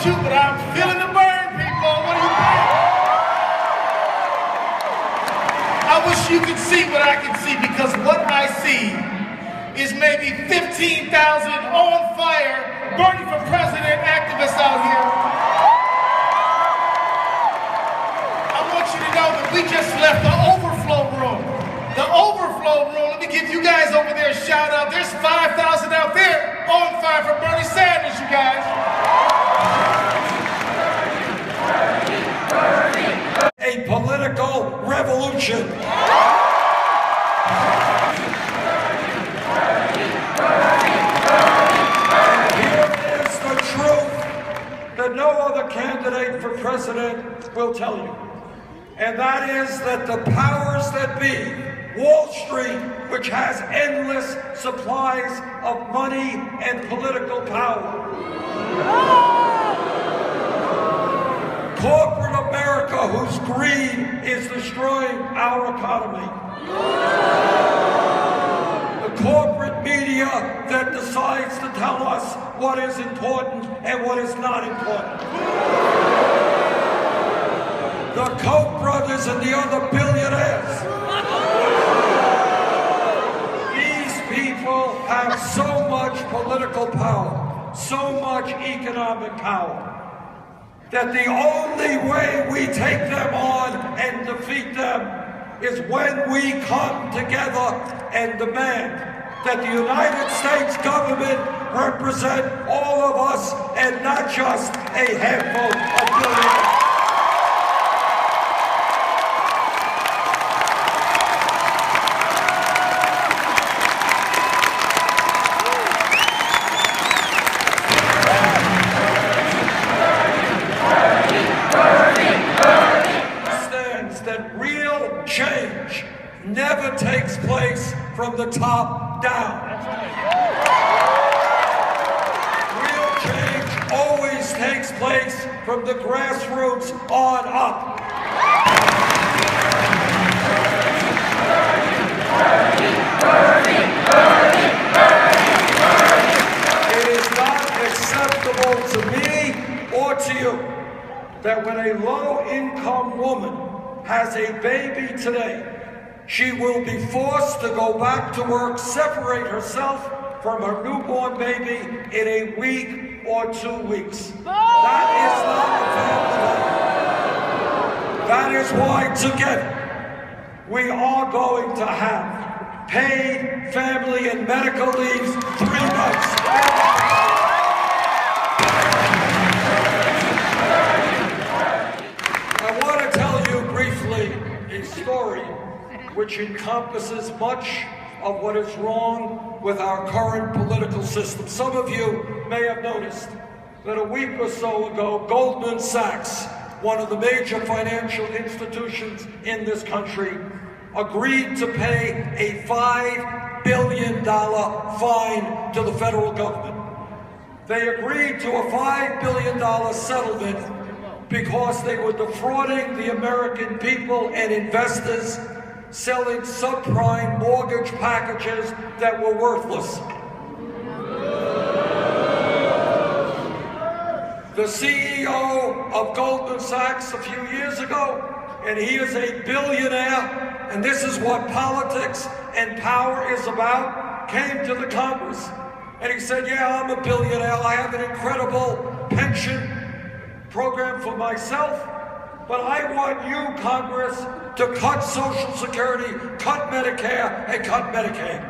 you, but I'm feeling the burn, people. What do you think? I wish you could see what I can see, because what I see is maybe 15,000 on fire, burning for president activists out here. I want you to know that we just left the overflow room. The overflow room, let me give you guys over there a shout out. There's 5,000 out there on fire for Bernie Sanders, you guys. A political revolution. Here is the truth that no other candidate for president will tell you. And that is that the powers that be, Wall Street, which has endless supplies of money and political power, corporate America, whose greed is destroying our economy, the corporate media that decides to tell us what is important and what is not important, the Koch brothers and the other billionaires. These people have so much political power, so much economic power, that the only way we take them on and defeat them is when we come together and demand that the United States government represent all of us and not just a handful of billionaires. Change never takes place from the top down. Real change always takes place from the grassroots on up. It is not acceptable to me or to you that when a low-income woman has a baby today, she will be forced to go back to work, separate herself from her newborn baby in a week or 2 weeks. That is not a family life. That is why together we are going to have paid family and medical leaves 3 months. A story which encompasses much of what is wrong with our current political system. Some of you may have noticed that a week or so ago, Goldman Sachs, one of the major financial institutions in this country, agreed to pay a $5 billion fine to the federal government. They agreed to a $5 billion settlement because they were defrauding the American people and investors, selling subprime mortgage packages that were worthless. The CEO of Goldman Sachs a few years ago, and he is a billionaire, and this is what politics and power is about, came to the Congress. And he said, yeah, I'm a billionaire, I have an incredible pension program for myself, but I want you, Congress, to cut Social Security, cut Medicare, and cut Medicaid.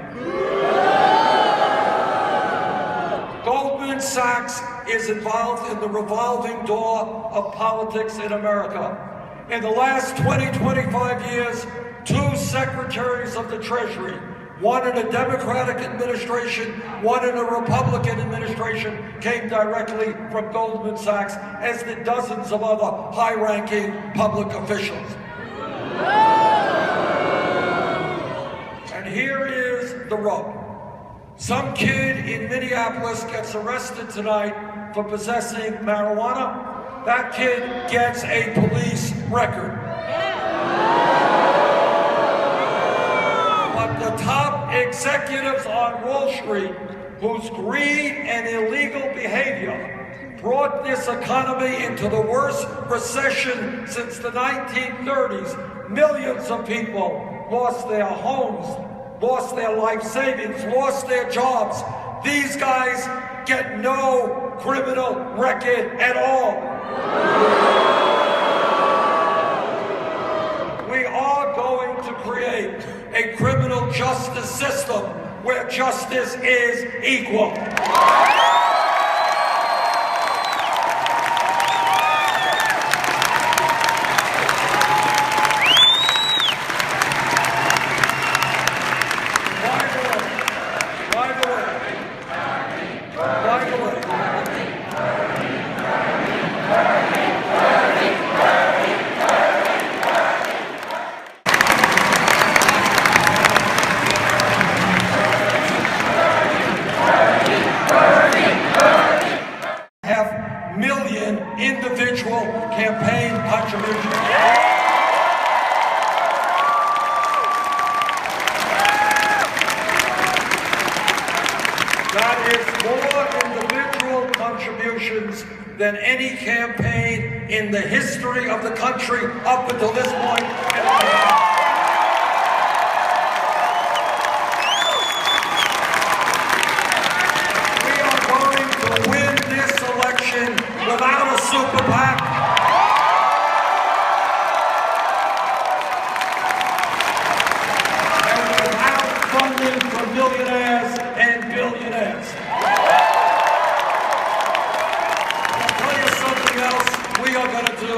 Goldman Sachs is involved in the revolving door of politics in America. In the last 25 years, 2 secretaries of the Treasury, one in a Democratic administration, one in a Republican administration, came directly from Goldman Sachs, as did dozens of other high-ranking public officials. And here is the rub. Some kid in Minneapolis gets arrested tonight for possessing marijuana. That kid gets a police record. The top executives on Wall Street, whose greed and illegal behavior brought this economy into the worst recession since the 1930s. Millions of people lost their homes, lost their life savings, lost their jobs. These guys get no criminal record at all. We are going to create a criminal justice system where justice is equal. Individual campaign contributions. That is more individual contributions than any campaign in the history of the country up until this point. We are going to win this election without a super PAC. And without funding for millionaires and billionaires. I'll tell you something else we are going to do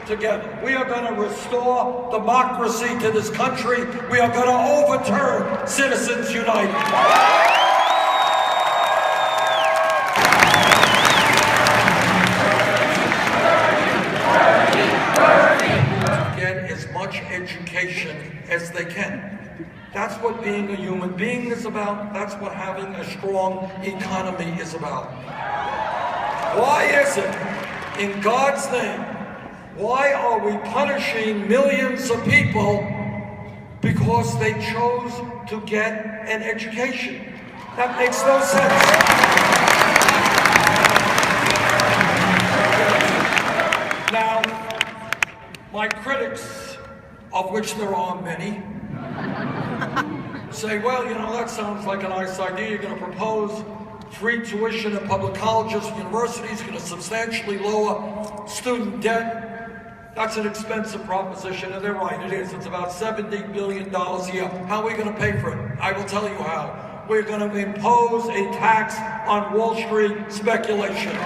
together. We are going to restore democracy to this country. We are going to overturn Citizens United. Education as they can. That's what being a human being is about. That's what having a strong economy is about. Why is it, in God's name, why are we punishing millions of people because they chose to get an education? That makes no sense. Now, my critics, of which there are many, say, well, you know, that sounds like a nice idea. You're going to propose free tuition at public colleges and universities, going to substantially lower student debt. That's an expensive proposition, and they're right, it is. It's about $70 billion a year. How are we going to pay for it? I will tell you how. We're going to impose a tax on Wall Street speculation.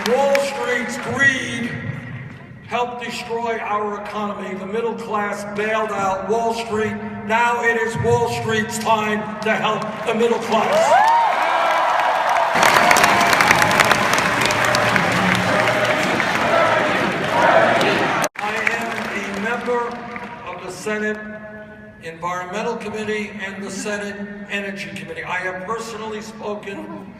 Wall Street's greed helped destroy our economy. The middle class bailed out Wall Street. Now it is Wall Street's time to help the middle class. I am a member of the Senate Environmental Committee and the Senate Energy Committee. I have personally spoken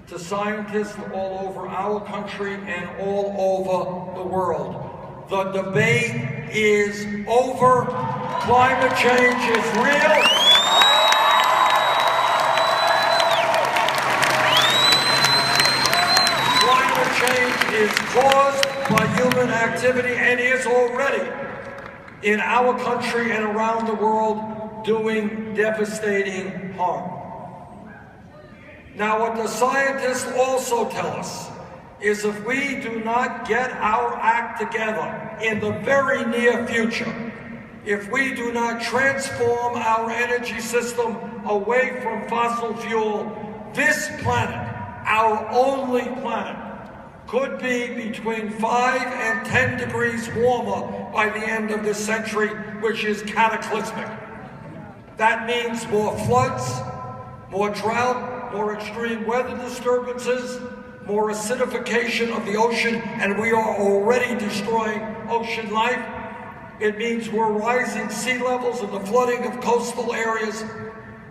to scientists all over our country and all over the world. The debate is over. Climate change is real. Climate change is caused by human activity and is already in our country and around the world doing devastating harm. Now, what the scientists also tell us is if we do not get our act together in the very near future, if we do not transform our energy system away from fossil fuel, this planet, our only planet, could be between 5 and 10 degrees warmer by the end of this century, which is cataclysmic. That means more floods, more drought, more extreme weather disturbances, more acidification of the ocean, and we are already destroying ocean life. It means we're rising sea levels and the flooding of coastal areas,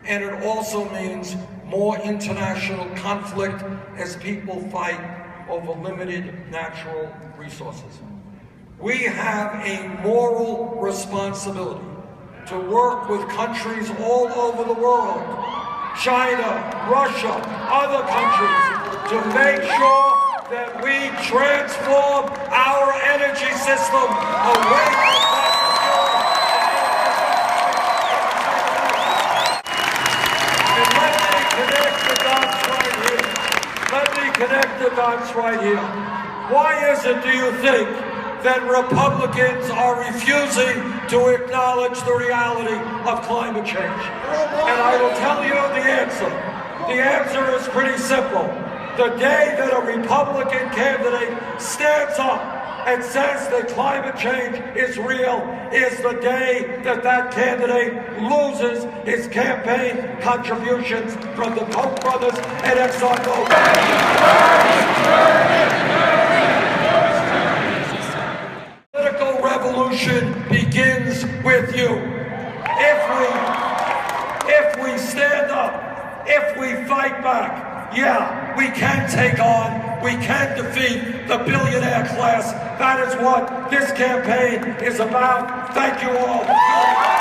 and it also means more international conflict as people fight over limited natural resources. We have a moral responsibility to work with countries all over the world, China, Russia, other countries, to make sure that we transform our energy system away from fossil fuels. And let me connect the dots right here. Let me connect the dots right here. Why is it, do you think, that Republicans are refusing to acknowledge the reality of climate change? And I will tell you the answer. The answer is pretty simple. The day that a Republican candidate stands up and says that climate change is real is the day that that candidate loses his campaign contributions from the Koch brothers and ExxonMobil. Political revolution begins with you. If we stand up, if we fight back, yeah, we can take on, we can defeat the billionaire class. That is what this campaign is about. Thank you all.